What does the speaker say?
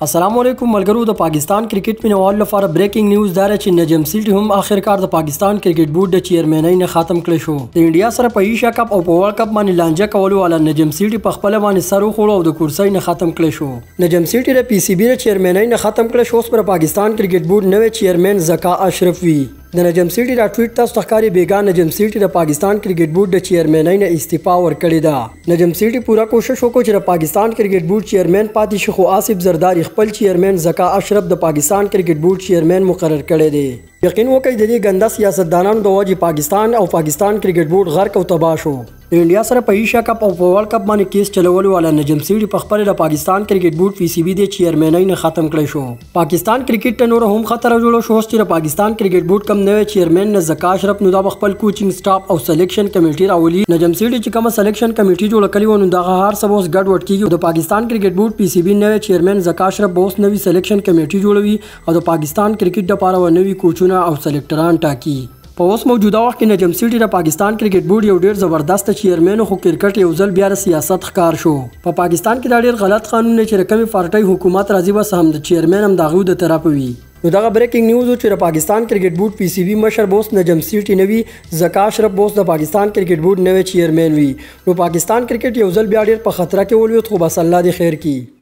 अस्सलामुअलैकुम मलगरू द पाकिस्तान क्रिकेट मिनवाल लफार ब्रेकिंग न्यूज़ दार چې نجم سیټي هم آخرکار د پاکستان کرکټ بورډ د چیرمنۍ نه ختم کړی شو. د انډیا سره په ایشیا کپ او په ورلد کپ باندې لانجه کولو والا نجم سیټي په خپل باندې سر وخوړ او د کورسۍ نه ختم کړی شو. نجم سیټي د پی سی بی د چیرمنۍ نه ختم کړی شو. اوس پر پاکستان کرکټ بورډ نوې چیرمن زکا اشرف وی. د نجم سیټي دا ټویټ تاسو ښکاري بیګا نجم سیټي د پاکستان کرکټ بورډ د چیرمنۍ نه استعفا ورکړې ده. نجم سیټي پورا کوشش وکړ چې د پاکستان کرکټ بورډ چیرمن پاتې شي، خو آصف زرداری خپل چیرمن زکا اشرف د پاکستان کرکټ بورډ چیرمن مقرر کړی دی. یقین وکړئ د دې ګنده سیاستدانانو د وجې پاکستان او پاکستان کرکټ بورډ غرق او تباه شو. د انډیا سره په ایشیا کپ او په ورلد کپ باندې کیس چلولو والا نجم سیټي په خپل د پاکستان کرکټ بورډ پی سی بی د چیرمنۍ نه ختم کړی شو. پاکستان کرکټ ته نور هم خطر جوړ شو چې د پاکستان کرکټ بورډ کم نوې چیرمن نه زکا اشرف نو د خپل کوچینګ سټاف او سلیکشن کمیټي راولي. نجم سیټي چې کوم سلیکشن کمیټي جوړ کړی و نو دغه هر څه اوس ګډ وډ کیږي. د پاکستان کرکټ بورډ پی سی بی نوې چیرمن زکا اشرف اوس نوې سلیکشن کمیټي جوړوي او د پاکستان کرکټ لپاره نوې کوچونه او سلیکټران ټاکي. په اوس موجوده وخت کې نجم سیټي د پاکستان کرکټ بورډ یو ډیر زبردست چیرمن خو کرکټ یو ځل بیا سیاست ښکار شو. په پاکستان کې دا ډیر غلط قانون دی چې کومې پارټۍ حکومت راځي بس هم د چیرمن هم دغه د طرف وي. نو دغه بریکینګ نیوز چې د پاکستان کرکټ بورډ پی سی بی مشر بوس نجم سیټي نوي، زکا اشرف بوس د پاکستان کرکټ بورډ نوې چیرمن وي. نو پاکستان کرکټ یو ځل بیا ډیر په خطر کې ولوي، خو بس الله دې خیر کړي.